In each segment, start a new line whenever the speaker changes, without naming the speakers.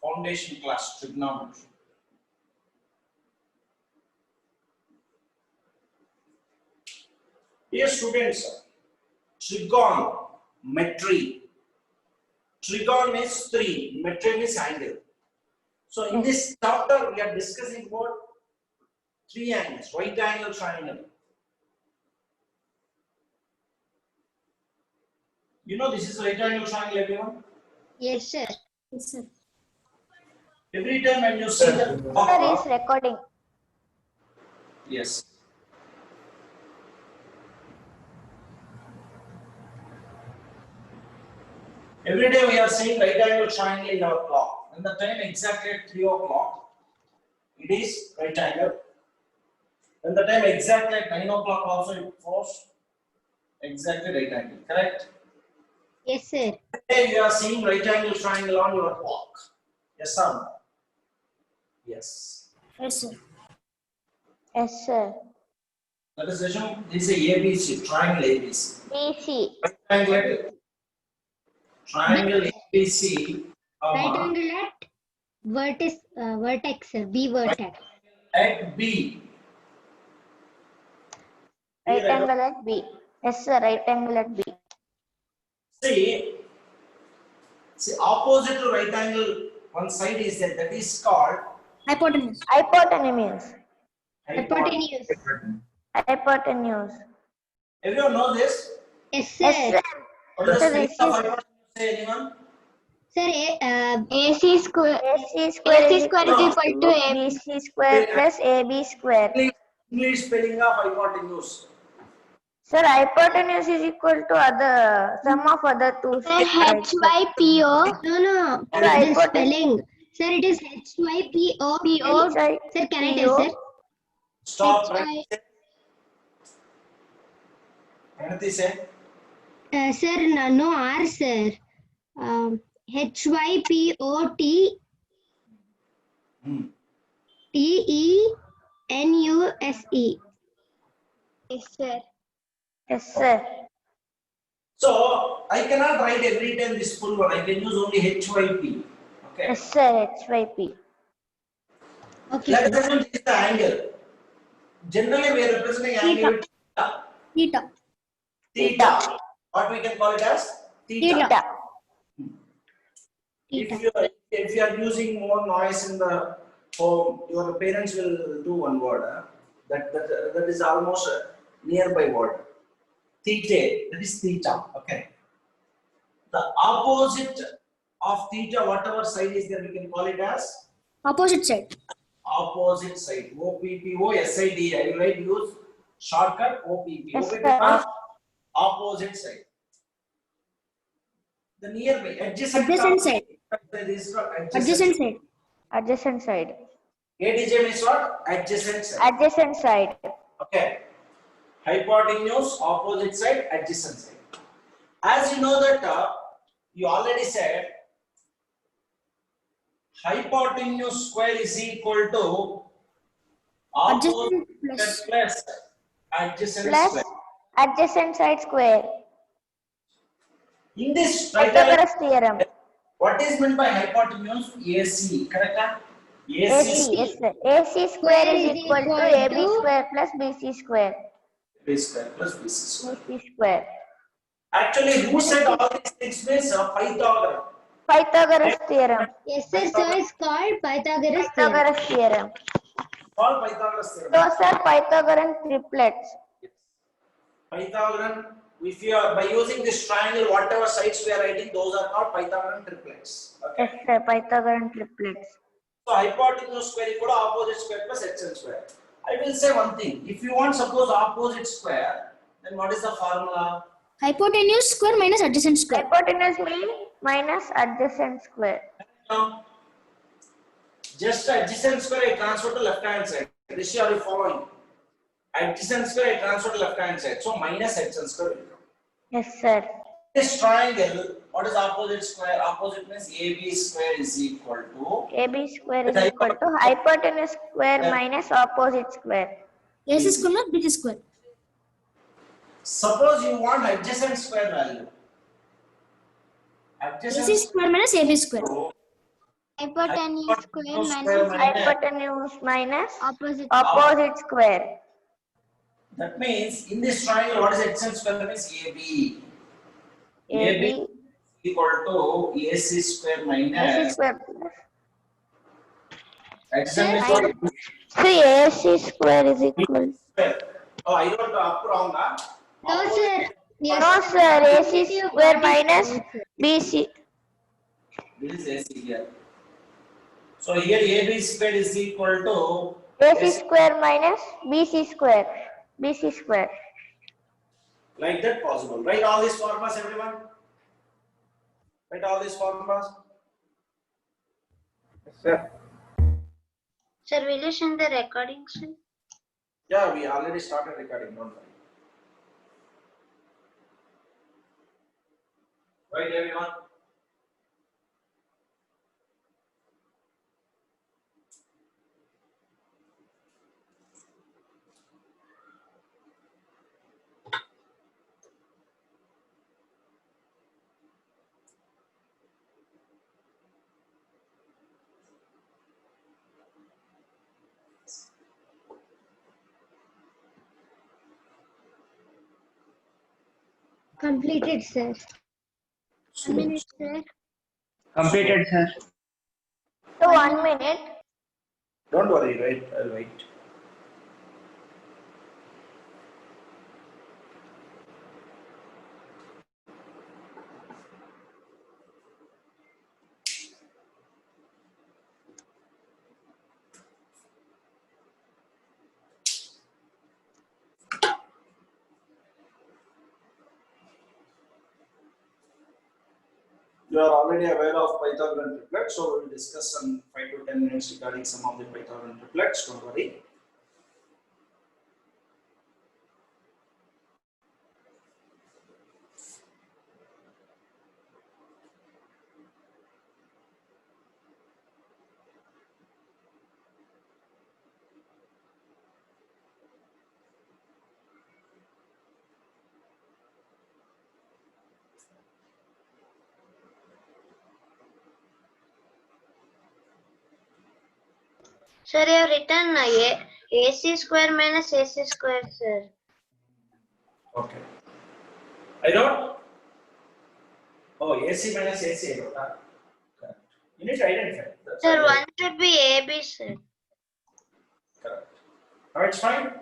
foundation class trigonometry. Dear students, trigonometry. Trigon is 3, metry is angle. So in this chapter we are discussing about 3 angles, right angle, triangle. You know this is right angle triangle, everyone?
Yes, sir. Yes, sir.
Every time when you see the
Sir is recording.
yes. Every day we are seeing right angle triangle in our clock. When the time exactly at 3 o'clock, it is right angle. When the time exactly at 9 o'clock also it falls exactly right angle, correct?
Yes, sir.
Today you are seeing right angle triangle on your clock. Yes or no? Yes.
Yes, sir.
Yes, sir.
Let us assume this is a ABC, triangle ABC.
BC.
Triangle ABC,
Right angle at vertex, sir. B vertex.
at B.
Right angle at B. Yes, sir. Right angle at B.
See, opposite to right angle, one side is there, that is called
Hypotenuse.
Hypotenuse.
Hypotenuse.
Hypotenuse.
Everyone know this?
Yes, sir.
Yes, sir.
What is the
Sir,
spelling
this
of
is
hypotenuse? Say anyone?
Sir,
AC square. AC square is equal to BC square plus AB square.
English spelling of hypotenuse.
Sir, hypotenuse is equal to other sum of other two sides.
HYPO. No.
Sir,
The
hypotenuse.
spelling. Sir, it is HYPO. Sir, can I tell, sir?
Stop.
HY.
Pranati say.
Sir, no R, sir. HYPOT TENUSE. Yes, sir.
Yes, sir.
So I cannot write every time this full one. I can use only HYP. Okay.
Yes, sir. HYP.
Okay,
Let
sir.
us assume this is the angle. Generally, we are representing angle with
Theta.
theta. What we can call it as theta.
Theta.
If you are using more noise in the home, your parents will do one word. That is almost a nearby word. Theta. That is theta. Okay. The opposite of theta, whatever side is there, we can call it as
Opposite side.
opposite side. OPPO SID. I will use shortcut OPP.
Yes,
OPP
sir.
means opposite side. The nearby adjacent
side.
This is called
Adjacent side.
Adjacent side.
ADJ means what? Adjacent side.
Adjacent side.
Okay. Hypotenuse, opposite side, adjacent side. As you know that you already said hypotenuse square is equal to opposite
Adjacent
plus adjacent
Plus
square.
adjacent side square.
In this right angle,
Pythagoras theorem.
what is meant by hypotenuse? AC, correct?
AC. Yes, sir. AC square is equal to AB square plus BC square.
B square plus BC square.
BC square.
Actually, who said all these things means Pythagoras.
Pythagoras theorem.
Yes, sir. So it's called Pythagoras theorem.
Pythagoras theorem.
All Pythagoras theorem.
Those are Pythagorean triplets.
Yes. Pythagorean, if you are by using this triangle, whatever sides we are writing, those are called Pythagorean triplets. Okay.
Yes, sir. Pythagorean triplets.
So hypotenuse square equal to opposite square plus adjacent square. I will say one thing. If you want suppose opposite square, then what is the formula?
Hypotenuse square minus adjacent square.
Hypotenuse mean minus adjacent square.
Now, just adjacent square I transfer to left hand side. This you are following. Adjacent square I transfer to left hand side. So minus adjacent square will come.
Yes, sir.
This triangle, what is opposite square? Opposite means AB square is equal to
AB square is equal to hypotenuse square minus opposite square.
AC square minus BC square.
suppose you want adjacent square value.
AC square minus AB square. Hypotenuse square
square
minus
Hypotenuse minus
opposite.
opposite square.
That means in this triangle, what is adjacent square means AB. AB
AB
equal to AC square
AC
minus
square plus.
adjacent is
Minus.
what?
So AC square is equal.
Square. Oh, I wrote up wrong, huh?
No, sir. Yes,
No sir, AC
Definitive
square
what is
minus
yes, sir.
BC.
This is AC here. So here AB square is equal to
AC square minus BC square. BC square.
like that possible. Write all these formulas, everyone. Write all these formulas.
Sir,
Sir, will you send the recording, sir?
Yeah, we already started recording, don't worry. Right, everyone?
Completed, sir. 1 minute, sir.
completed, sir.
So 1 minute.
Don't worry, right? I'll wait. You are already aware of Pythagorean triplets, so we will discuss some 5 to 10 minutes regarding some of the Pythagorean triplets. Don't worry.
Sir, you have written AC square minus AC square, sir.
Okay. I wrote. Oh, AC minus AC. I wrote. Correct. You need to identify. That's
Sir,
why I
one should be AB, sir.
correct. Now it's fine.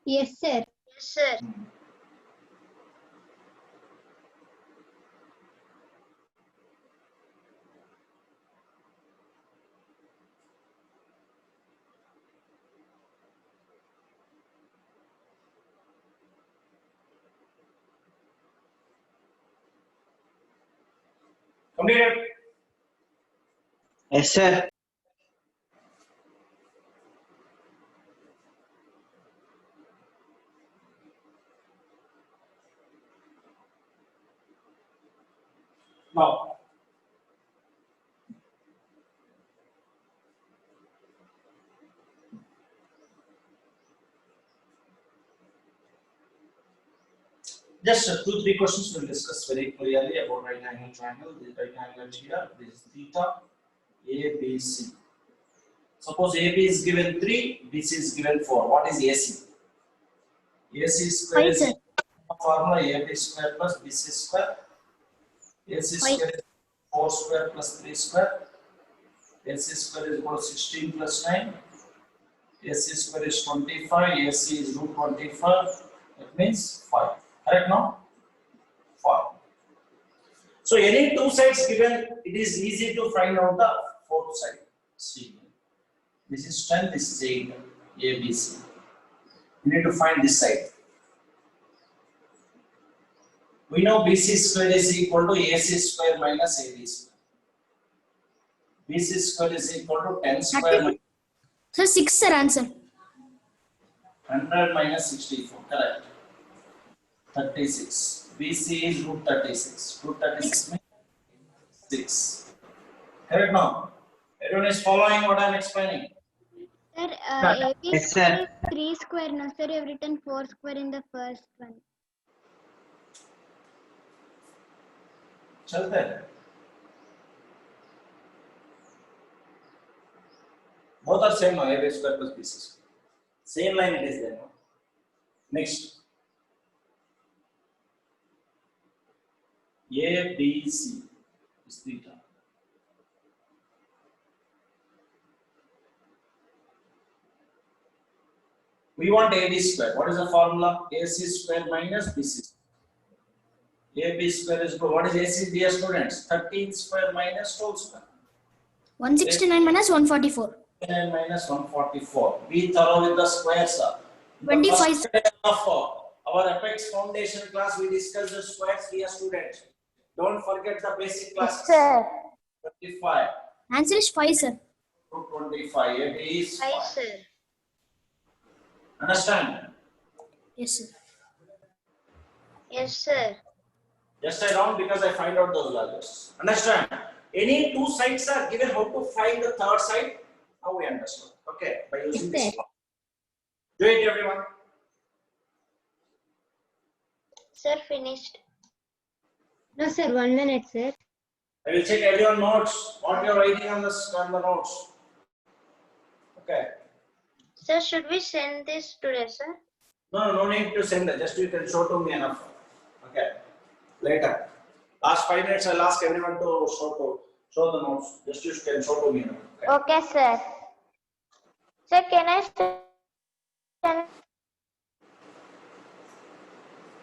Yes, sir.
Yes, sir.
Completed.
Yes, sir.
Now, just 2-3 questions we'll discuss very clearly about right angle triangle. The right angle here, this is theta, A, B, C. Suppose AB is given 3, BC is given 4. What is AC? AC square is formula AB square plus BC square. AC square is 4 square plus 3 square. AC square is equal to 16 plus 9. AC square is 25. AC is root 25. That means 5. Correct now? 5. So any two sides given, it is easy to find out the fourth side. See, this is 10, this is 8, ABC. You need to find this side. We know BC square is equal to AC square minus AB square. BC square is equal to 10 square minus
Sir, 6 sir answer.
100 minus 64. Correct. 36. BC is root 36. Root 36 means 6. Correct now? Everyone is following what I am explaining.
Sir,
Sir,
AB
yes,
square
sir.
is 3 square. No, sir, you have written 4 square in the first one.
चलता है. Both are same, no? A square plus B square. Same line it is there, no? Next. A, B, C is theta. We want AB square. What is the formula? AC square minus BC. AB square is equal. What is AC, dear students? 13 square minus 12 square.
169 minus 144.
9 minus 144. Be thorough with the squares, sir. In the
25.
first day of our Apex Foundation class, we discussed the squares, dear students. Don't forget the basic
Yes,
classes.
sir.
25
Answer is 5, sir.
to 25. AB is
5,
5.
sir.
Understand?
Yes, sir.
Yes, sir.
Just I round because I find out those values. Understand? Any two sides are given, how to find the third side? How we understand? Okay, by using
Yes,
this
sir.
law. Do it, everyone.
Sir, finished.
No, sir. 1 minute, sir.
I will check everyone notes. What you are writing on the notes. Okay.
Sir, should we send this today, sir?
No need to send it. Just you can show to me enough. Okay. Later. Last 5 minutes, I'll ask everyone to show the notes. Just you can show to me enough. Okay.
Okay, sir. Sir, can I send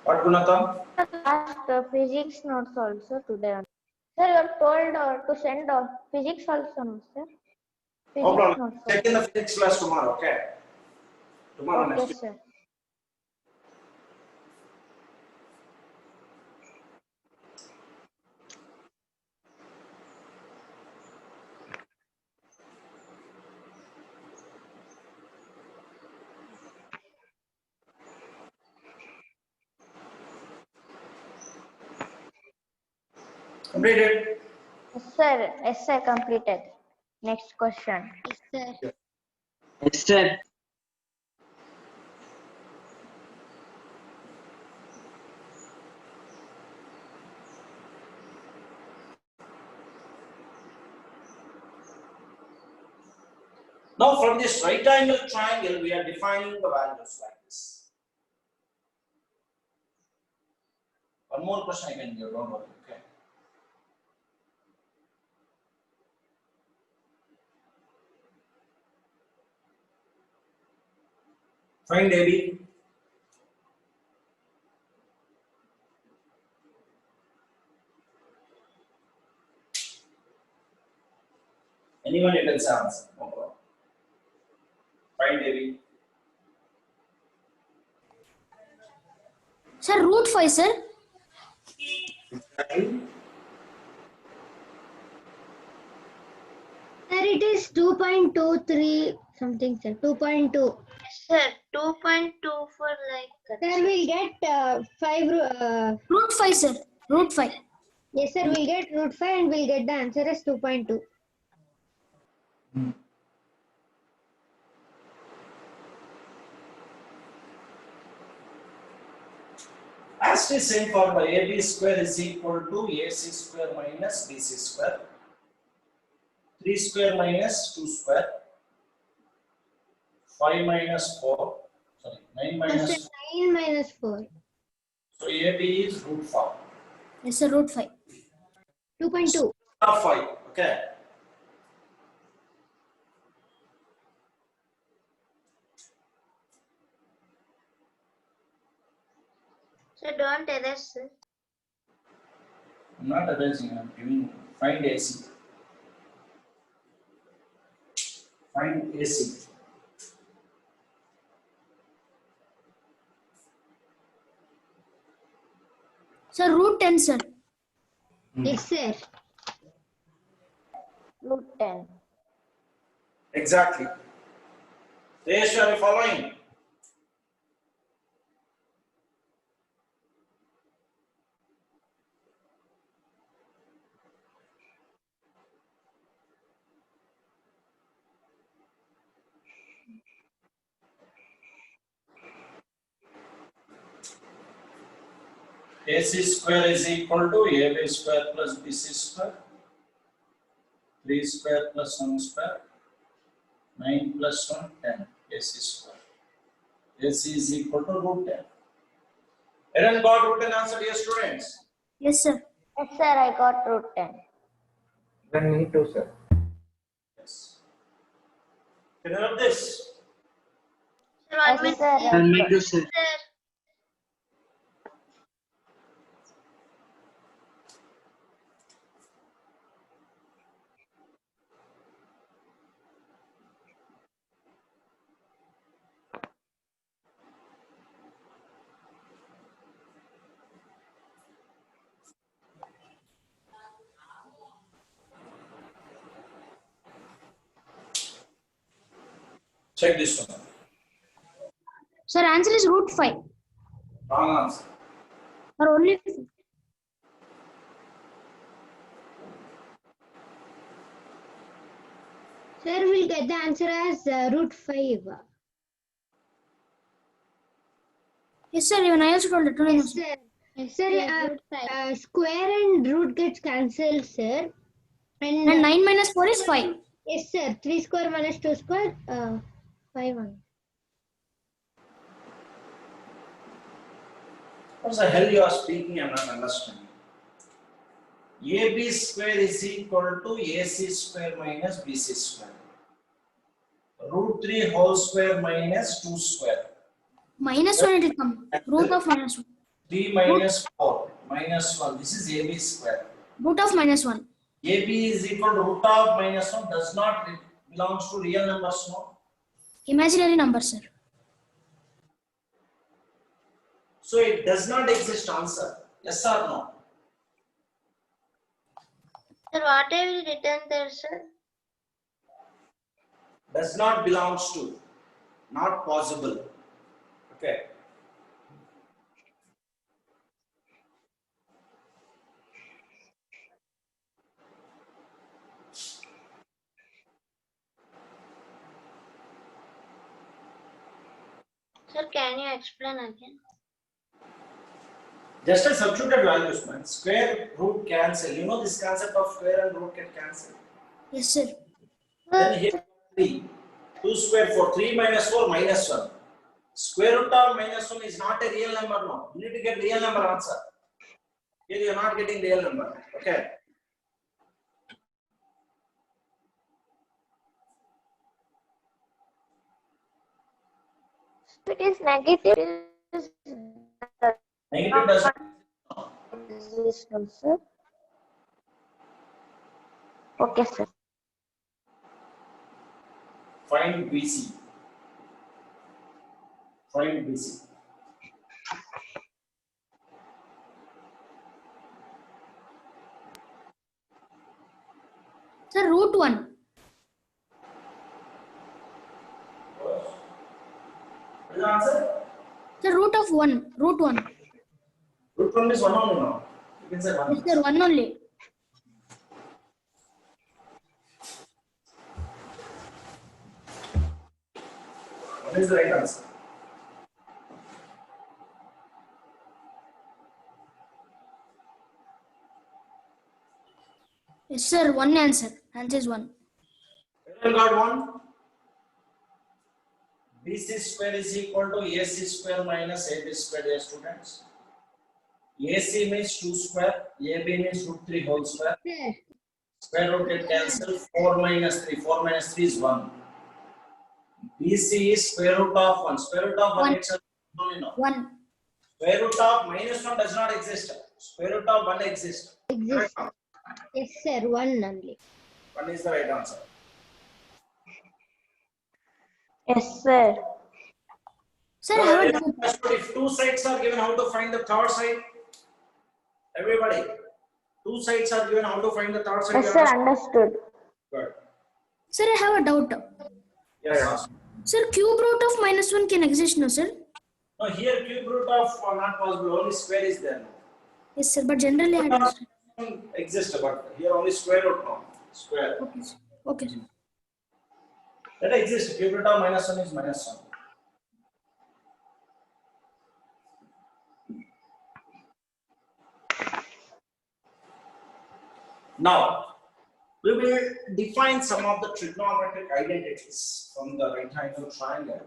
What, Gunatan?
the physics notes also today? Sir, you are told to send physics also, no, sir?
No
Physics
problem.
notes
Check in the physics class tomorrow. Okay. Tomorrow
also.
next
Okay,
week.
sir.
Completed.
Yes, sir, completed. Next question.
Yes, sir.
Yes, sir.
Now from this right angle triangle, we are defining the values like this. One more question I can give, don't worry. Okay. Find AB. Anyone you can say answer. No problem. Find AB.
Sir, root 5, sir.
Sir, it is 2.23 something, sir. 2.2.
Sir, 2.2 for like that.
Sir, we'll get 5.
Root 5, sir. Root 5.
Yes, sir. We'll get root 5 and we'll get the answer as 2.2.
As it is same formula, AB square is equal to AC square minus BC square. 3 square minus 2 square. 5 minus 4. Sorry, 9
No, sir.
minus
9 minus 4.
So AB is root 5.
Yes, sir. Root 5.
2.2.
5. Okay.
Sir, don't erase, sir.
I'm not erasing, I'm giving find AC. Find AC.
Sir, root 10, sir.
Yes, sir.
Root 10.
Exactly. Yes, you are following. AC square is equal to AB square plus BC square. 3 square plus 1 square. 9 plus 1, 10. AC square. AC is equal to root 10. Everyone got root 10 answer, dear students?
Yes, sir.
Yes, sir, I got root 10.
Then me too, sir.
Yes. Can you have this?
Sir, 1
Yes,
minute.
sir.
Then me too, sir.
Sir,
Check this one.
Sir, answer is root 5.
Wrong answer.
Or only
Sir, we'll get the answer as root 5.
yes, sir. Even I also told it.
Yes, sir. Sir, square and root gets cancelled, sir.
And
And
9 minus 4 is 5.
yes, sir. 3 square minus 2 square, 5 1.
What the hell you are speaking? I'm not understanding. AB square is equal to AC square minus BC square. Root 3 whole square minus 2 square.
Minus 1 it will come. Root of minus 1.
3 minus 4 minus 1. This is AB square.
Root of minus 1.
AB is equal to root of minus 1 does not belongs to real numbers, no?
Imaginary number, sir.
So it does not exist answer. Yes or no?
sir, what I will written there, sir?
Does not belongs to. Not possible. Okay.
Sir, can you explain again?
Just a substituted values, man. Square root cancel. You know this concept of square and root get cancelled.
Yes, sir.
Then here 3. 2 square 4. 3 minus 4 minus 1. Square root of minus 1 is not a real number, no. You need to get real number answer. Here you are not getting real number. Okay.
If it is negative, it is
Negative does not
exist, no, sir. Okay, sir.
find BC. Find BC.
Sir, root 1.
What is the answer?
Sir, root of 1. Root 1.
Root 1 is 1 only now. You can say 1.
Yes, sir. 1 only.
What is the right answer?
Yes, sir. 1 answer. Answer is 1.
Everyone got 1? BC square is equal to AC square minus AB square, dear students. AC means 2 square, AB means root 3 whole square.
Sir,
Square root get cancelled. 4 minus 3. 4 minus 3 is 1. BC is square root of 1. Square root of 1
One.
itself only no.
1.
Square root of minus 1 does not exist. Square root of 1 exists.
exist. Yes, sir. 1 only.
1 is the right answer.
Yes, sir.
Sir,
Now,
I have a
everyone
doubt.
understood if 2 sides are given, how to find the third side? Everybody. 2 sides are given, how to find the third side?
Yes, sir. Understood.
Good.
Sir, I have a doubt.
Yes, ask.
Sir, cube root of minus 1 can exist, no, sir?
No, here cube root of not possible, only square is there.
Yes, sir. But generally, I understand.
Exists, but here only square root now. Square.
Okay, sir. Okay, sir.
That exists. Cube root of minus 1 is minus 1. Now, we will define some of the trigonometric identities from the right angle triangle.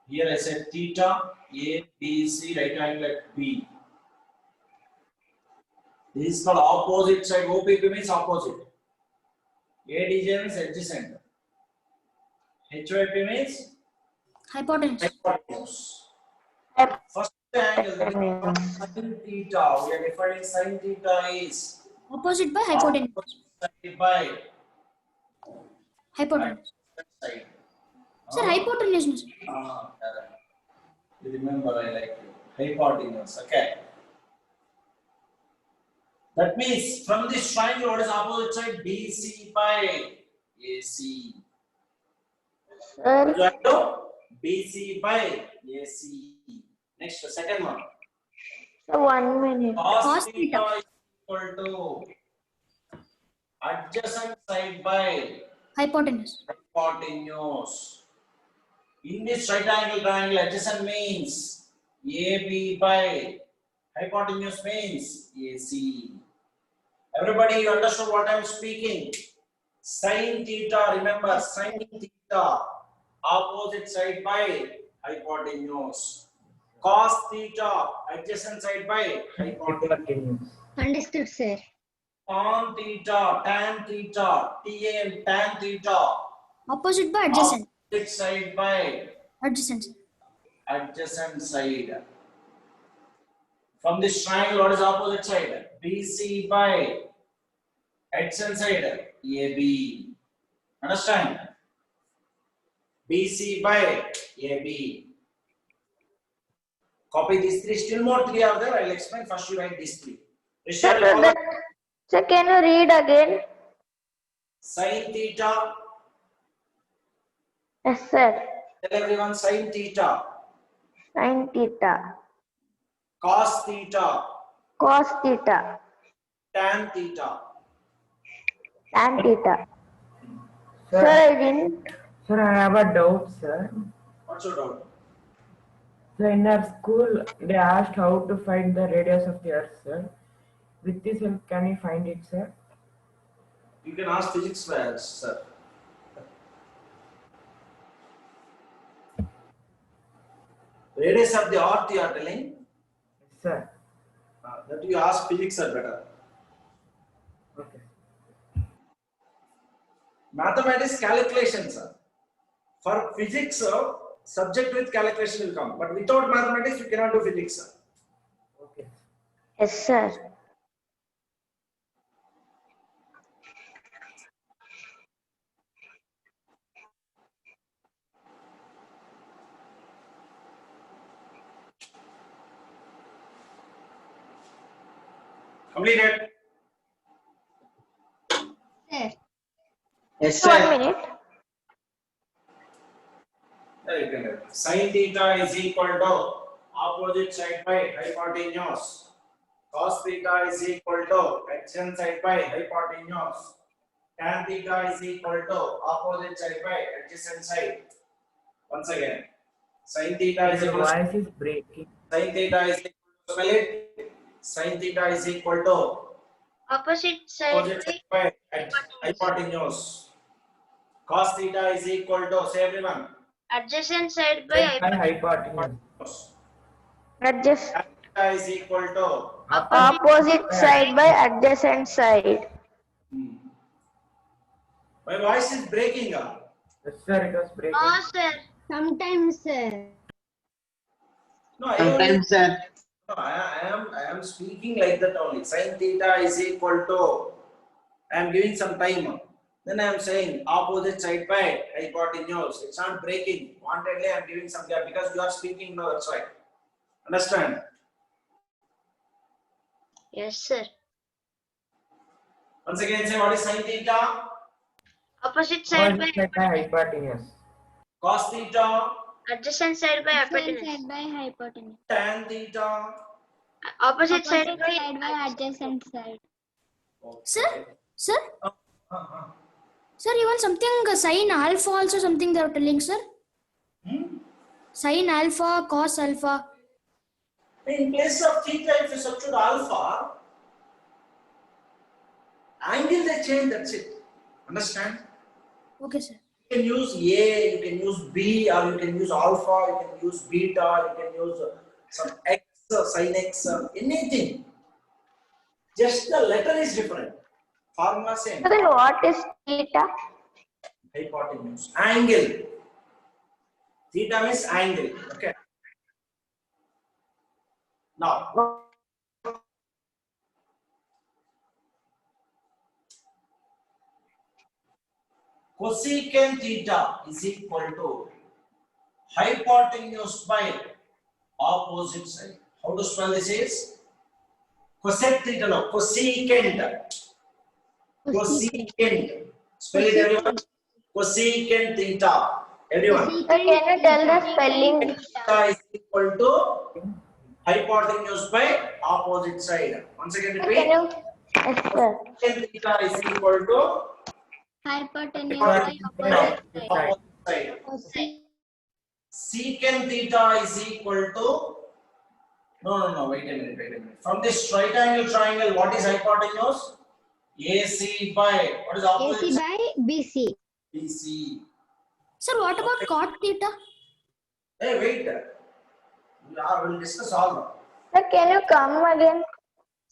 Here I said theta, A, B, C, right angle at B. This is called opposite side. OPP means opposite. ADJ means adjacent. HYP means
Hypotenuse.
hypotenuse. First angle, sin theta. We are defining sin theta is
Opposite by hypotenuse.
opposite by
Hypotenuse.
side.
Sir, hypotenuse.
Correct. You remember, I like you. Hypotenuse. Okay. That means from this triangle, what is opposite side? BC by AC.
Sir,
You have to BC by AC. Next, the second one.
so 1 minute.
Cos
Cos
theta
theta.
is equal to adjacent side by
Hypotenuse.
hypotenuse. In this right angle triangle, adjacent means AB by hypotenuse means AC. Everybody, you understood what I am speaking? Sin theta, remember, sin theta, opposite side by hypotenuse. Cos theta, adjacent side by hypotenuse.
Hypotenuse.
Understood, sir.
Tan theta, tan theta, tan, tan theta,
Opposite by adjacent.
opposite side by
Adjacent.
adjacent side. From this triangle, what is opposite side? BC by adjacent side, AB. Understand? BC by AB. Copy these three. Still more three are there. I'll explain. First, you write these three.
Sir,
Rishal,
sir, can you read again?
sin theta.
Yes, sir.
Tell everyone sin theta.
Sin theta.
Cos theta.
Cos theta.
Tan theta.
Tan theta. Sir,
Sir,
I didn't.
sir, I have a doubt, sir.
What's your doubt?
So in our school, they asked how to find the radius of the Earth, sir. With this help, can you find it, sir?
You can ask physics class, sir. Radius of the earth you are telling?
Yes, sir.
That you ask physics are better.
Okay.
Mathematics calculations, sir. For physics, sir, subject with calculation will come. But without mathematics, you cannot do physics, sir.
Okay.
Yes, sir.
Completed.
Sir.
Yes,
1 minute.
There you can do. Sin theta is equal to opposite side by hypotenuse. Cos theta is equal to adjacent side by hypotenuse. Tan theta is equal to opposite side by adjacent side. Once again, sin theta is
Your
equal to
voice is breaking.
sin theta is equal to spell it. Sin theta is equal to
Opposite side
opposite side by hypotenuse. Cos theta is equal to, say everyone,
adjacent side
By
by
hypotenuse.
Adjust.
tan theta is equal to
Opposite side by adjacent side.
My voice is breaking up.
Yes, sir, it was breaking.
No, sir.
Sometimes, sir.
No, I
Sometimes, sir.
no, I am speaking like that only. Sin theta is equal to, I am giving some time. Then I am saying opposite side by hypotenuse. It's not breaking. Wantedly I am giving some gap because you are speaking now, that's why. Understand?
Yes, sir.
Once again say what is sin theta?
Opposite side by
Opposite side by hypotenuse.
Cos theta,
adjacent side by
Adjacent
hypotenuse.
side by hypotenuse.
tan theta.
Opposite side
Opposite
by
side by adjacent side.
Sir? Sir?
Uh-huh.
Sir, even something sin alpha also something they are telling, sir. Sin alpha, cos alpha.
In place of theta, if you substitute alpha, angle they change, that's it. Understand?
Okay, sir.
You can use A, you can use B, or you can use alpha, you can use beta, you can use some X, sin X, anything. Just the letter is different. Formula same.
So then what is theta?
Hypotenuse. Angle. Theta means angle. Okay. Now, cosecant theta is equal to hypotenuse by opposite side. How to spell this is? Cosec theta, no, cosecant. Cosecant. Spell it everyone. Cosecant theta. Everyone.
Sir, can you tell the spelling?
Theta is equal to hypotenuse by opposite side. Once again
Can
repeat.
you? Yes, sir.
Cosecant theta is equal to
Hypotenuse by opposite side.
opposite side. Secant theta is equal to no, wait a minute. From this right angle triangle, what is hypotenuse? AC by what is opposite
AC
side?
by BC.
BC.
Sir, what about cot theta?
Hey, wait. We'll discuss all.
Sir, can you come again?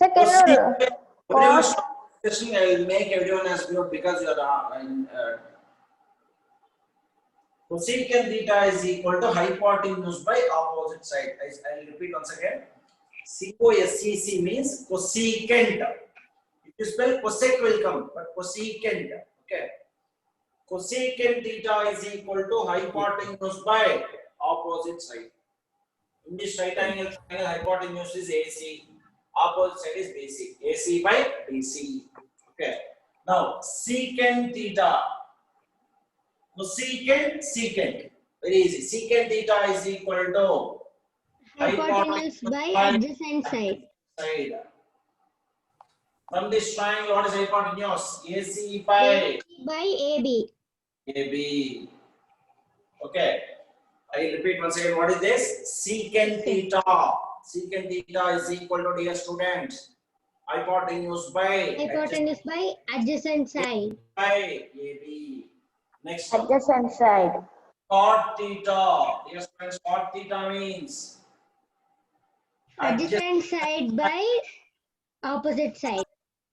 Sir, can you?
Everyone stop discussing. I will make everyone as mute because you are cosecant theta is equal to hypotenuse by opposite side. I will repeat once again. COSEC means cosecant. If you spell cosec will come, but cosecant. Okay. Cosecant theta is equal to hypotenuse by opposite side. In this right angle triangle, hypotenuse is AC. Opposite side is BC. AC by BC. Okay. Now secant theta. Secant. Very easy. Secant theta is equal to
Hypotenuse by adjacent side.
side. From this triangle, what is hypotenuse? AC by
By AB.
AB. Okay. I repeat once again. What is this? Secant theta. Secant theta is equal to, dear students, hypotenuse by
Hypotenuse by adjacent side.
AB. Next one.
Adjacent side.
Cot theta. Dear students, cot theta means
Adjacent side by opposite side.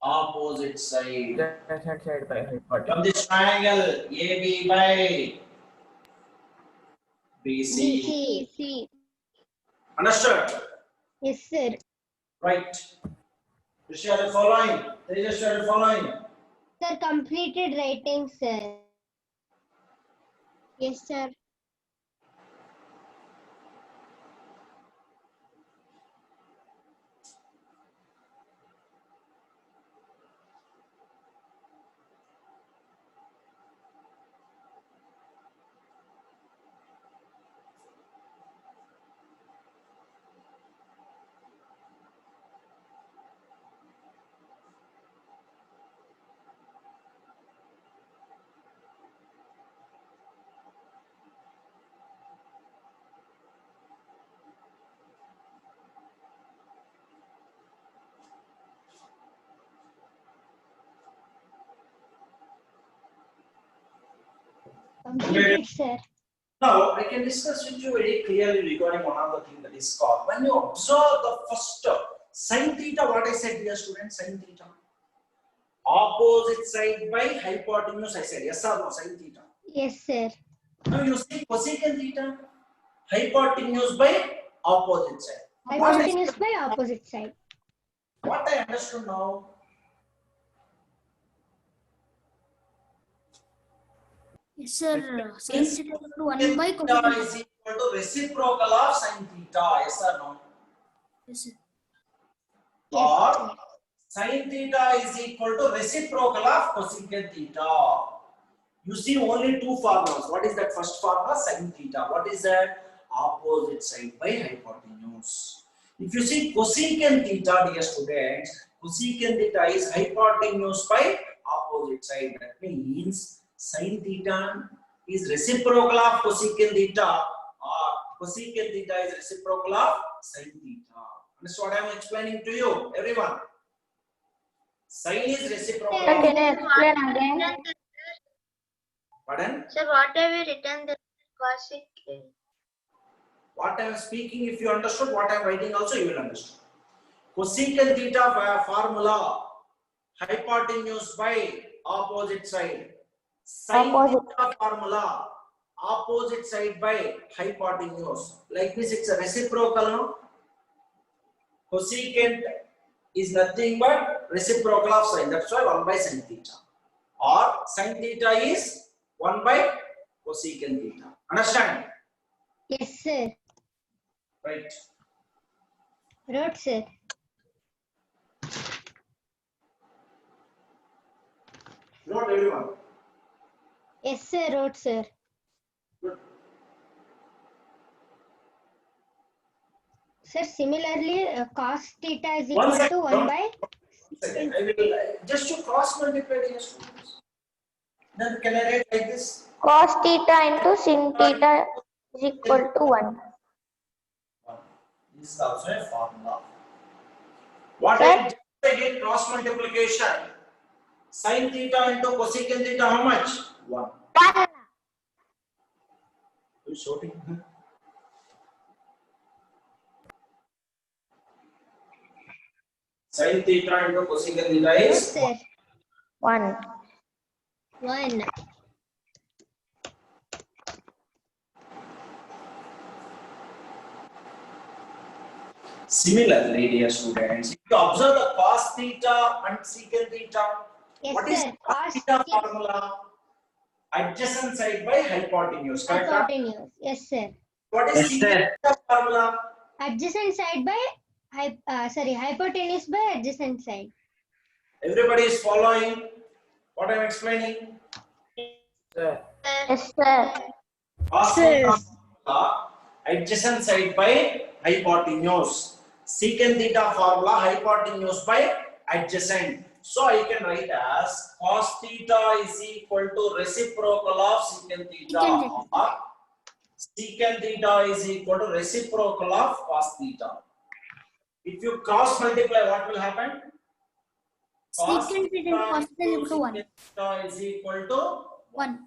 opposite side.
Adjacent side by
From
hypotenuse.
this triangle, AB by BC.
BC.
Understood?
Yes, sir.
Right. You are following. They just are following.
Sir, completed writing, sir. Yes, sir. Completed, sir.
Now, I can discuss with you very clearly regarding one of the things that is called. When you observe the first sin theta, what I said, dear students, sin theta. Opposite side by hypotenuse, I said. Yes or no, sin theta.
Yes, sir.
Now you see cosecant theta, hypotenuse by opposite side.
Hypotenuse by opposite side.
What I understood now,
Yes, sir. Sin theta equal to 1 by
theta
cosecant.
is equal to reciprocal of sin theta. Yes or no?
Yes, sir.
Or sin theta is equal to reciprocal of cosecant theta. You see only two formulas. What is that first formula? Sin theta. What is that? Opposite side by hypotenuse. If you see cosecant theta, dear students, cosecant theta is hypotenuse by opposite side. That means sin theta is reciprocal of cosecant theta, or cosecant theta is reciprocal of sin theta. This is what I am explaining to you, everyone. Sine is reciprocal.
Sir, can you explain again?
Pardon?
Sir, what have you written the cosec?
What I am speaking, if you understood, what I am writing also, you will understand. Cosecant theta formula, hypotenuse by opposite side. Sin
Opposite.
theta formula, opposite side by hypotenuse. Like this, it's a reciprocal, no? Cosecant is nothing but reciprocal of sine. That's why 1 by sin theta. Or sin theta is 1 by cosecant theta. Understand?
Yes, sir.
Right.
Wrote, sir.
Note everyone.
Yes, sir. Wrote, sir.
Good.
Sir, similarly, cos theta is
One
equal to
second,
1 by.
Second, I will just to cross multiply the students. Then can I write like this?
Cos theta into sin theta is equal to 1.
This is also a formula. What
Sir?
I did cross multiplication. Sin theta into cosecant theta, how much? 1.
1.
Who is shouting? Sin theta into cosecant theta
Wrote,
is
sir.
1.
1.
Similarly, dear students, if you observe the cos theta and secant theta,
Yes,
what is
sir.
cos
Cos
theta formula? Adjacent side by hypotenuse, correct?
hypotenuse. Yes, sir.
What is secant theta formula?
Adjacent side by hypotenuse by adjacent side.
Everybody is following what I am explaining?
Sir.
Yes, sir.
Cos theta formula, adjacent side by hypotenuse. Secant theta formula, hypotenuse by adjacent. So I can write as cos theta is equal to reciprocal of secant theta,
Secant
or secant theta is equal to reciprocal of cos theta. If you cross multiply, what will happen?
Secant theta and cos theta is equal to 1.
secant theta is equal to
1.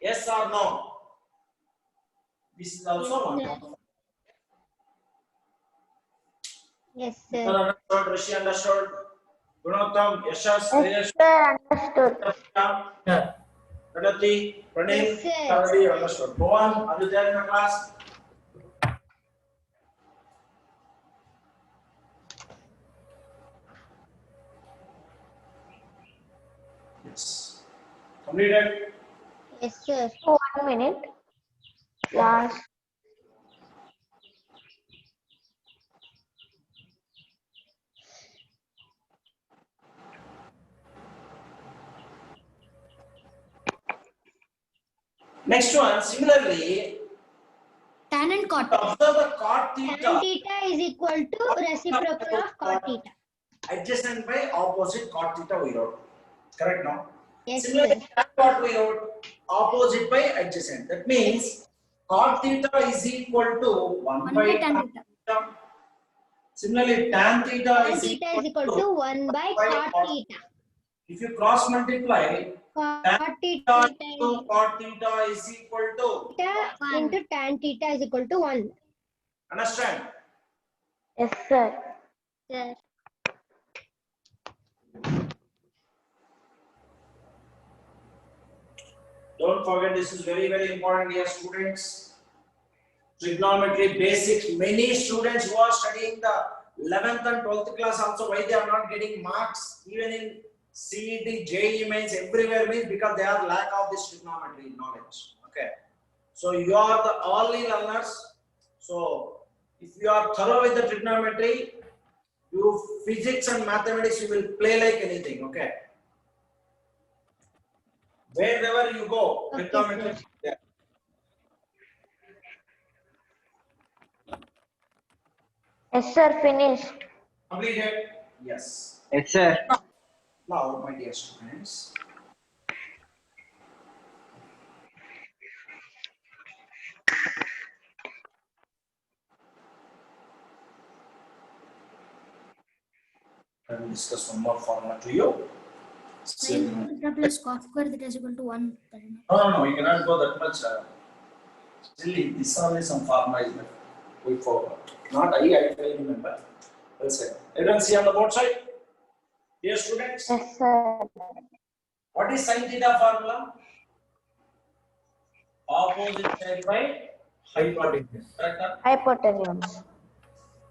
yes or no? This is also
Yes,
one.
Yes,
All
sir.
understood, Rishi understood. Gunottam, Yashas,
Yes,
Rayesh,
sir. Understood.
Sir.
Pranati, Pranil,
Yes, sir.
already understood. Go on, are you there in the class? Yes. Completed?
Yes, sir.
1 minute. Last.
Next one, similarly,
Tan and cot.
observe the cot
Tan
theta
theta is equal to reciprocal of cot theta.
adjacent by opposite cot theta we wrote. Correct now?
Yes,
Similarly,
sir.
tan cot we wrote opposite by adjacent. That means cot theta is equal to 1
1
by
by tan
tan
theta.
theta. Similarly, tan theta
Tan
is
theta is equal to 1 by cot theta.
If you cross multiply,
Cot
tan
theta
theta into cot theta is equal to.
into tan theta is equal to 1.
Understand?
Yes, sir.
Sir.
Don't forget, this is very, very important, dear students. Trigonometry basics. Many students who are studying the 11th and 12th class also, why they are not getting marks even in CET, JEE means everywhere means because they have lack of this trigonometry knowledge. Okay. So you are the early learners. So if you are thorough with the trigonometry, you physics and mathematics you will play like anything. Okay. Wherever you go,
Okay,
trigonometry.
sir.
Yeah.
Yes, sir. Finished.
Completed? Yes.
Yes, sir.
Now, my dear students, I will discuss one more formula to you.
Sin theta plus cos square theta is equal to 1.
No, you cannot go that much. Still, this only some formula is left. We forgot. Not I will remember. Well said. Everyone see on the board side? Dear students,
Yes, sir.
what is sin theta formula? Opposite side by hypotenuse. Correct?
Hypotenuse.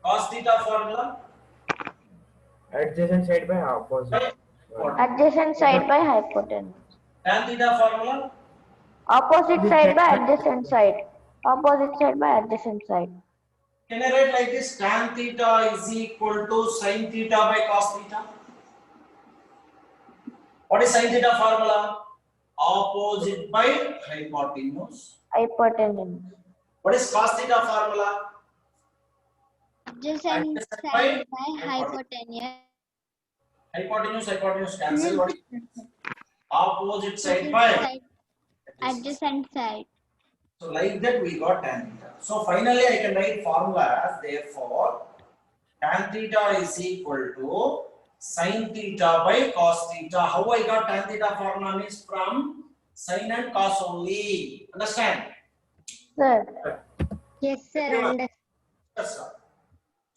Cos theta formula
Adjacent side by opposite.
by what?
Adjacent side by hypotenuse.
Tan theta formula
Opposite side by adjacent side. Opposite side by adjacent side.
can I write like this? Tan theta is equal to sin theta by cos theta. What is sin theta formula? Opposite by hypotenuse.
Hypotenuse.
What is cos theta formula?
Adjacent
Adjacent
side
by
by hypotenuse.
Hypotenuse cancel. What is opposite side by
Side, adjacent side.
so like that we got tan theta. So finally I can write formula as therefore tan theta is equal to sin theta by cos theta. How I got tan theta formula means from sin and cos only. Understand?
Sir.
Yes, sir.
Everyone.
Understood.
Yes, sir.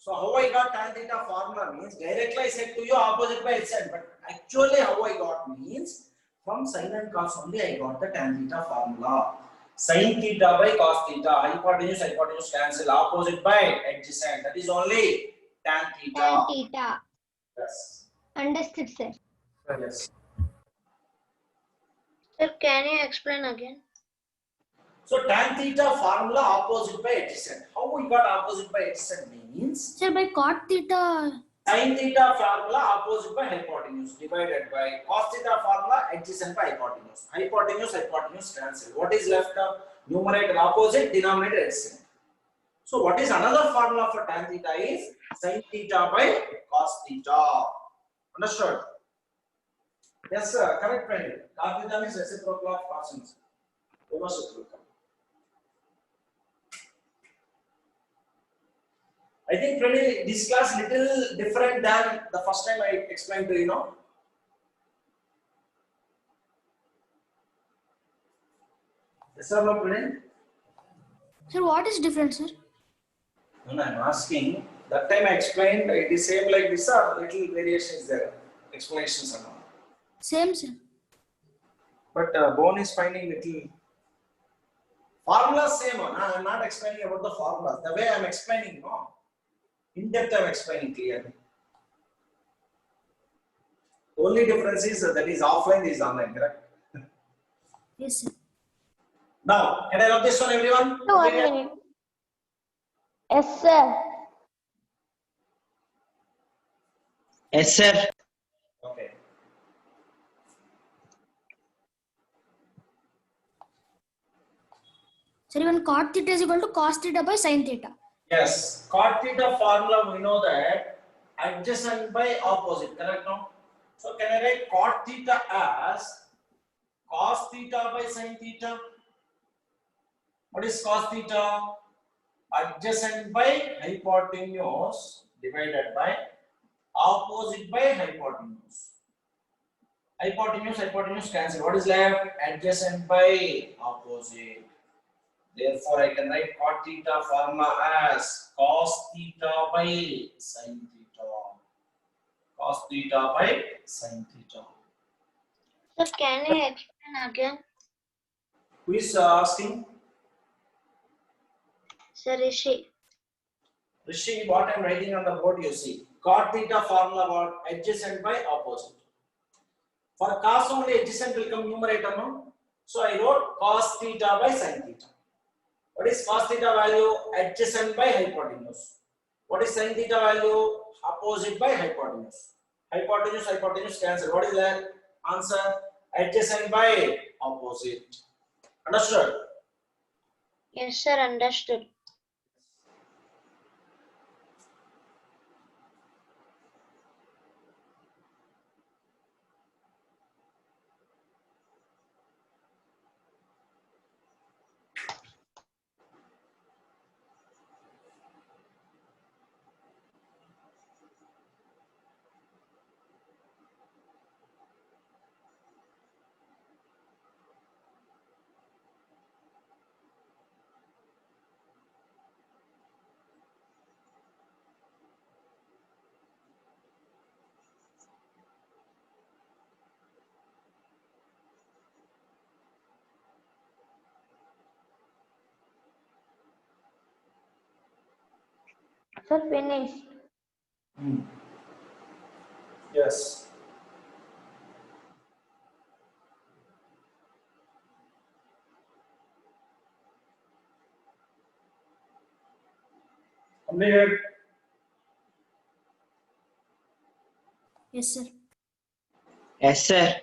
So how I got tan theta formula means directly I said to you opposite by itself, but actually how I got means from sin and cos only I got the tan theta formula. Sin theta by cos theta, hypotenuse cancel, opposite by adjacent. That is only tan theta.
Tan theta.
Yes.
Understood, sir.
Yes.
Sir, can you explain again?
So tan theta formula opposite by adjacent. How we got opposite by adjacent means
Sir, by cot theta,
sin theta formula opposite by hypotenuse divided by cos theta formula adjacent by hypotenuse. Hypotenuse cancel. What is left? Numerator opposite, denominator adjacent. So what is another formula for tan theta is sin theta by cos theta. Understood? Yes, sir. Correct, friend. Cos theta means reciprocal of cosine. Reciprocal. I think, Pranil, this class little different than the first time I explained to you, know. Yes or no, Pranil?
sir, what is different, sir?
No, I'm asking. That time I explained it is same like this or little variation is there. Explanations and all.
Same, sir.
But Bone is finding little. Formula same one. I'm not explaining about the formulas. The way I'm explaining, no. In depth I'm explaining clearly. Only difference is that is offline, is online, correct?
Yes, sir.
Now, can I rub this one, everyone?
1 minute. Yes, sir.
Yes, sir.
Okay.
Sir, even cot theta is equal to cos theta by sin theta.
Yes, cot theta formula we know that adjacent by opposite, correct now? So can I write cot theta as cos theta by sin theta? What is cos theta? Adjacent by hypotenuse divided by opposite by hypotenuse. Hypotenuse cancel. What is left? Adjacent by opposite. Therefore, I can write cot theta formula as cos theta by sin theta. Cos theta by sin theta.
Sir, can you explain again?
Who is asking?
Sir, Rishi.
Rishi, what I am writing on the board you see. Cot theta formula about adjacent by opposite. For cos only adjacent will come numerator, no? So I wrote cos theta by sin theta. What is cos theta value? Adjacent by hypotenuse. What is sin theta value? Opposite by hypotenuse. Hypotenuse cancel. What is that? Answer? Adjacent by opposite. Understood?
Yes, sir, understood.
Sir, finished.
Yes. Completed.
Yes, sir.
Yes, sir.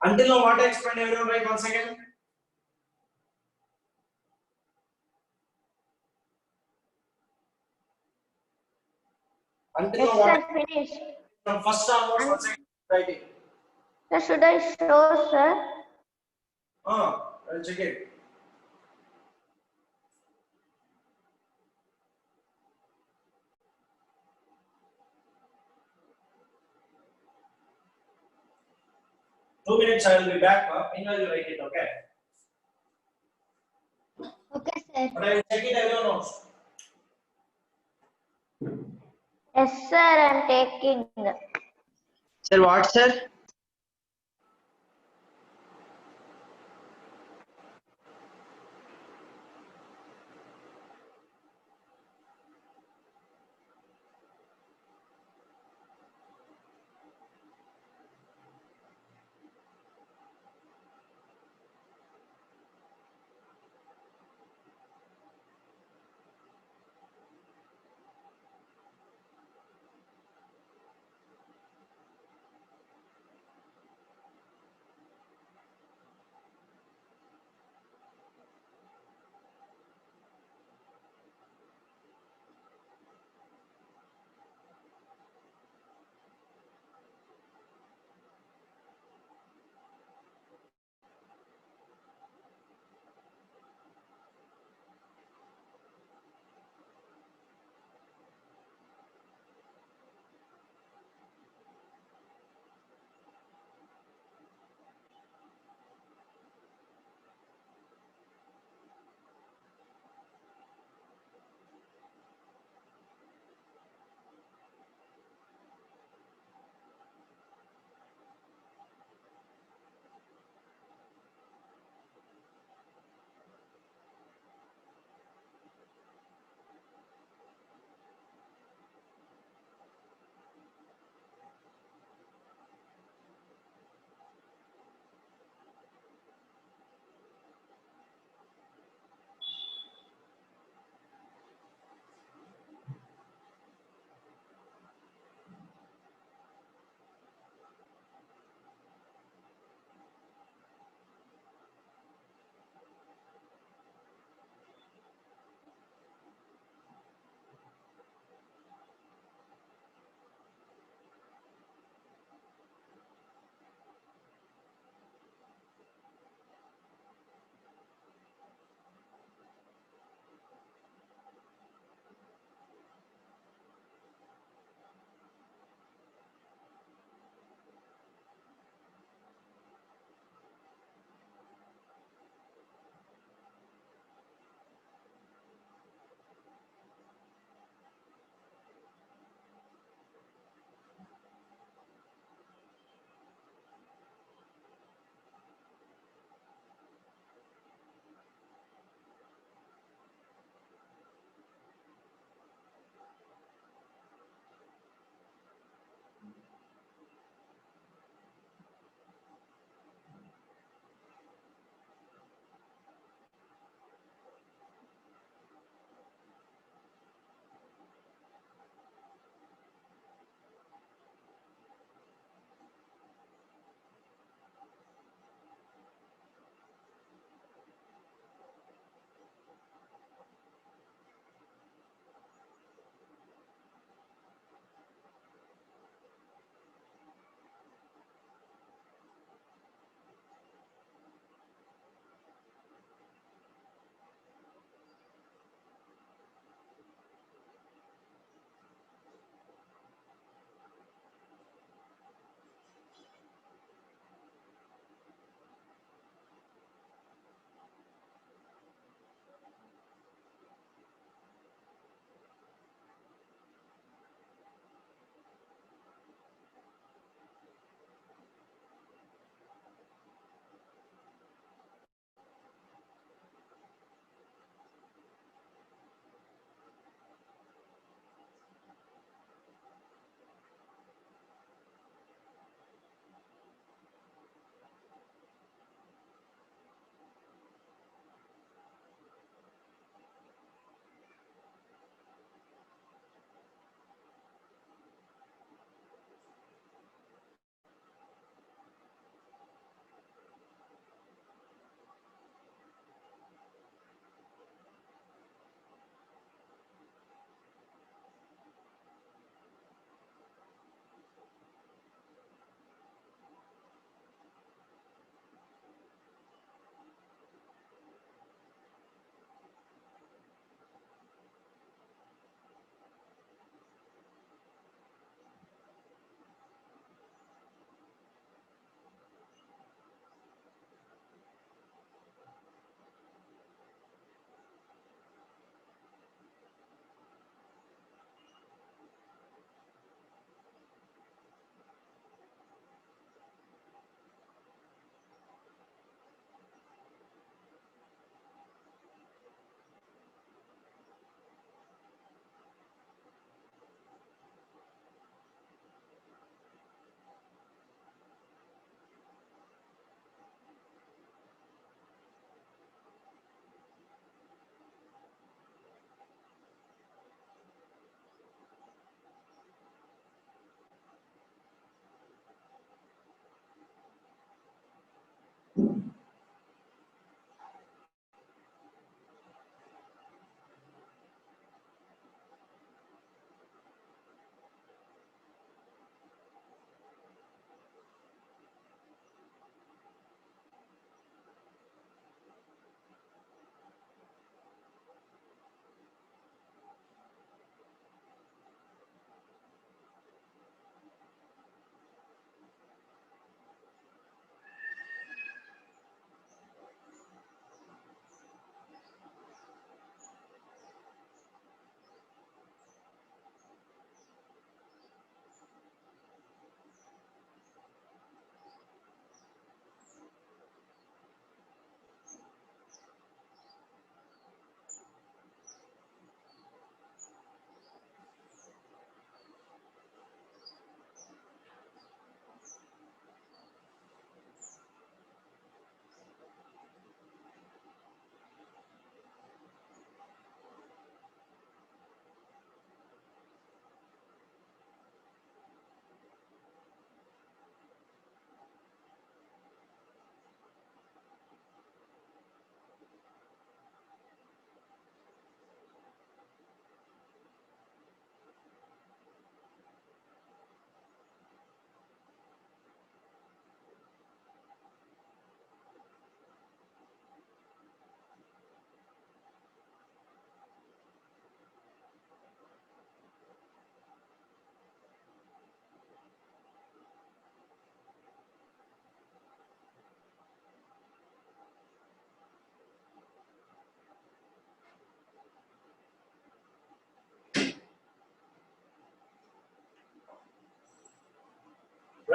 Until now, what I explained, everyone write once again. Until
Yes,
now, what
sir, finished.
from first onwards, once again writing.
Sir, should I show, sir?
I'll check it. Two minutes, I will be back. Meanwhile, you write it, okay?
Okay, sir.
But I will check it, everyone knows.
Yes, sir, I'm taking.
Sir, what, sir?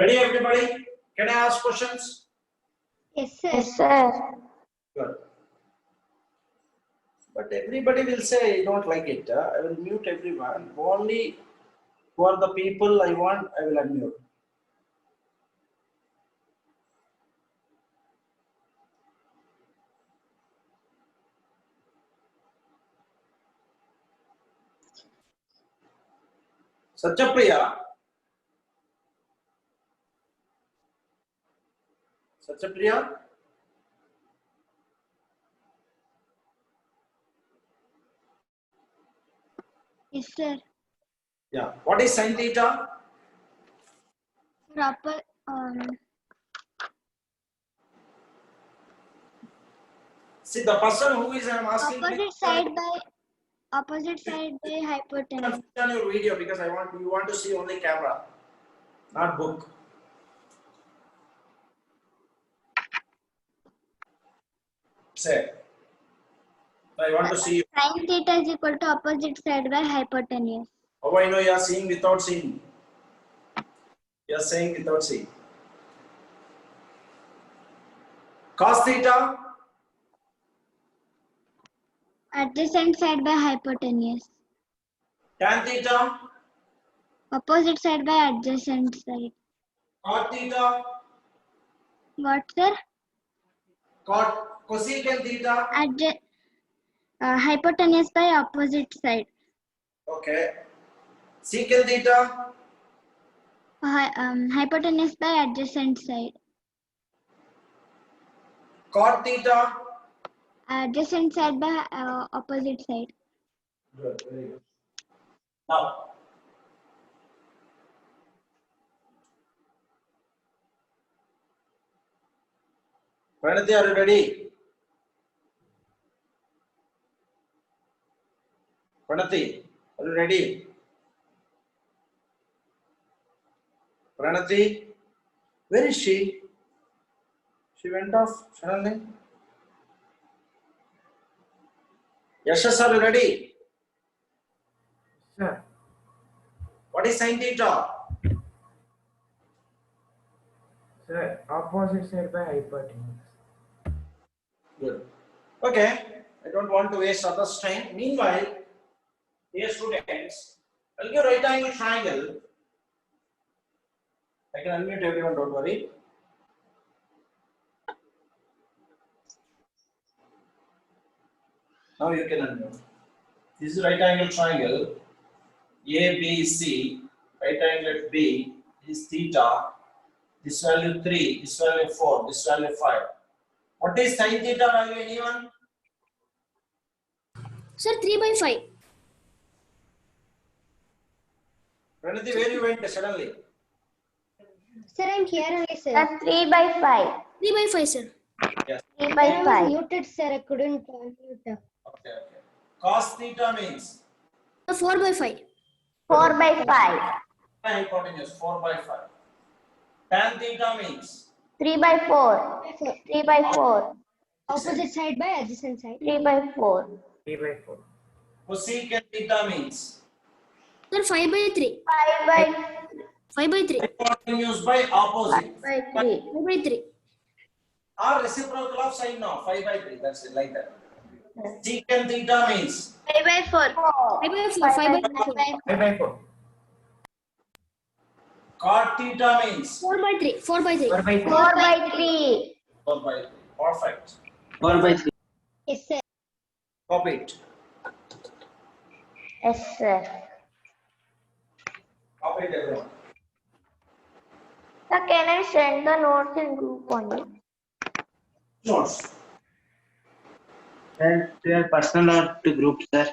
Ready, everybody? Can I ask questions?
Yes, sir.
Yes, sir.
Good. But everybody will say I don't like it. I will mute everyone. Only who are the people I want, I will unmute. Satyapriya. Satyapriya.
Yes, sir.
Yeah. What is sin theta?
Proper.
See, the person who is I'm asking.
Opposite side by hypotenuse.
Switch on your video because you want to see only camera, not book. Say. I want to see you.
Sin theta is equal to opposite side by hypotenuse.
How I know you are seeing without seeing? You are saying without seeing. Cos theta.
Adjacent side by hypotenuse.
Tan theta.
Opposite side by adjacent side.
Cot theta.
What, sir?
Cosecant theta.
Hypotenuse by opposite side.
Okay. Secant theta.
Hypotenuse by adjacent side.
Cot theta.
Adjacent side by opposite side.
Good, very good. Now, Pranati, are you ready? Pranati, are you ready? Pranati, where is she? She went off suddenly. Yashas, are you ready?
Sir.
What is sin theta?
Sir, opposite side by hypotenuse.
Good. Okay, I don't want to waste others' time. Meanwhile, dear students, I'll give right angle triangle. I can unmute everyone, don't worry. Now you can unmute. This is right angle triangle. A, B, C. Right angle at B is theta. This value 3, this value 4, this value 5. What is sin theta value, anyone?
Sir, 3 by 5.
Pranati, where you went suddenly?
Sir, I'm here only, sir.
Sir, 3 by 5.
3 by 5, sir.
Yes.
3 by
I was
5.
muted, sir. I couldn't unmute.
Okay. Cos theta means
4 by 5.
4 by 5.
hypotenuse 4 by 5. Tan theta means
3 by 4. 3 by 4.
Opposite side by adjacent side.
3 by 4.
3 by 4.
cosecant theta means
Sir, 5 by 3.
5 by
5 by 3.
hypotenuse by opposite.
3.
5 by 3.
Or reciprocal of sine now 5 by 3. That's it, like that. Secant theta means
5 by 4.
5 by 4. 5 by 4.
5 by 4.
cot theta means
4 by 3. 4 by 3.
4 by 3.
4 by 3.
4 by 3. Perfect.
4 by 3.
Yes, sir.
Copy it.
Yes, sir.
Copy it, everyone.
Sir, can I send the notes in group only?
Notes.
Sir, to your personal or to group, sir?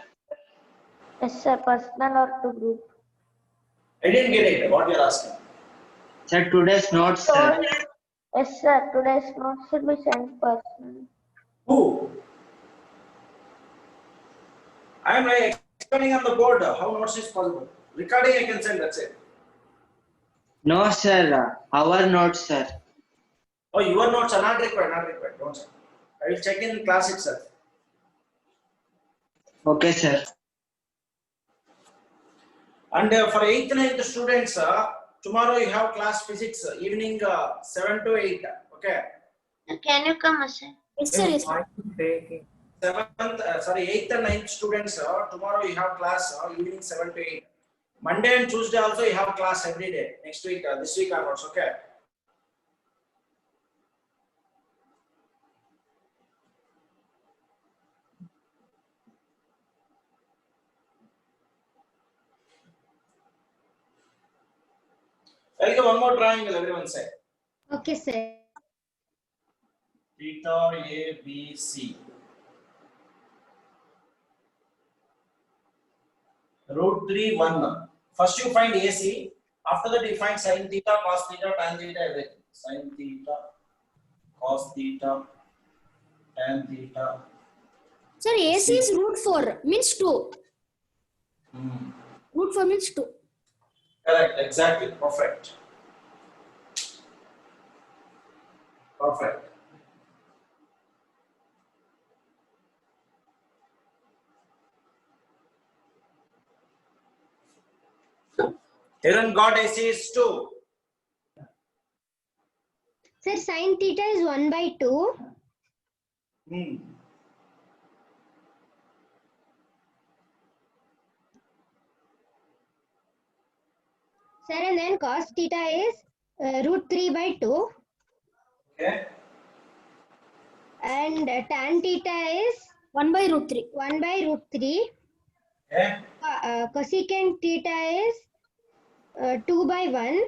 Yes, sir. Personal or to group?
I didn't get it. What you're asking?
Sir, today's notes, sir.
Yes, sir. Today's notes should be sent personally.
Who? I am like explaining on the board how notes is possible. Recording I can send. That's it.
No, sir. Our notes, sir.
Oh, your notes are not required. Not required. Don't send. I will check in class itself.
Okay, sir.
And for 8th, 9th students, tomorrow you have class physics, evening 7 to 8. Okay.
Can you come, sir?
Yes, sir. Yes, sir.
Voice is breaking.
8th and 9th students, tomorrow you have class evening 7 to 8. Monday and Tuesday also you have class every day. Next week, this week onwards, okay? I'll give one more triangle, everyone say.
Okay, sir.
Theta A, B, C. Root 3, 1. First you find AC. After that you find sin theta, cos theta, tan theta, everything. Sin theta, cos theta, tan theta.
Sir, AC is root 4 means 2. Root 4 means 2.
Correct, exactly, perfect. Perfect. Everyone got AC is 2.
Sir, sin theta is 1 by 2. Sir, and then cos theta is root 3 by 2.
Okay.
And tan theta is
1 by root 3.
1 by root 3.
Okay.
Cosecant theta is 2 by 1.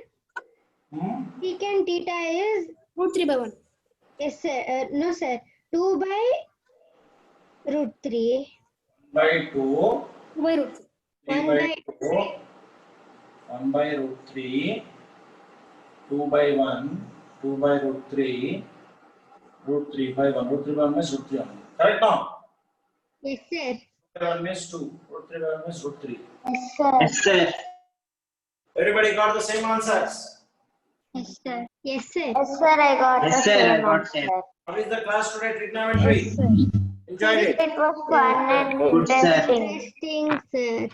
Secant theta is,
Root 3 by 1.
yes, sir. No, sir. 2 by root 3.
By 2.
2 by root 3.
3
1
by
by
2. 1 by root 3. 2 by 1. 2 by root 3. Root 3 by 1. Root 3 by 1 means root 3 only. Correct now?
yes, sir.
Root 3 by 1 means 2. Root 3 by 1 means root 3.
Yes, sir.
Yes, sir.
Everybody got the same answers?
Yes, sir. Yes, sir.
Yes, sir. I got
Yes,
the
sir, I
same
got
answer.
same.
How is the class today, trigonometry?
Yes, sir.
Enjoyed it?
It was fun and
Good, sir.
interesting.
Interesting, sir.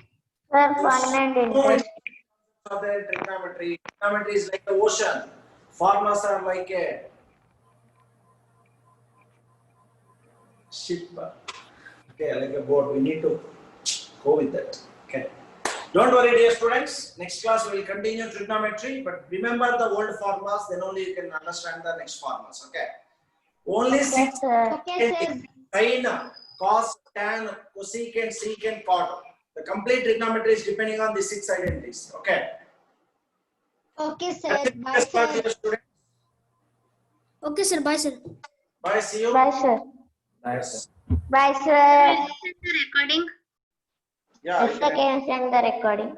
Sir, fun and interesting.
Of the trigonometry. Trigonometry is like the ocean. Formulas are like a ship. Okay, like a boat. We need to go with that. Okay. Don't worry, dear students. Next class we will continue trigonometry, but remember the old formulas, then only you can understand the next formulas. Okay. Only
Yes,
6
sir.
Okay, sir.
sin, cos, tan, cosecant, secant, cot. The complete trigonometry is depending on the 6 identities. Okay.
Okay, sir.
That's it.
Bye,
Next class,
sir.
dear students.
Okay, sir. Bye, sir.
Bye. See you.
Bye, sir.
Yes.
Bye, sir.
Recording.
Yeah.
Yes, sir. Can you send the recording?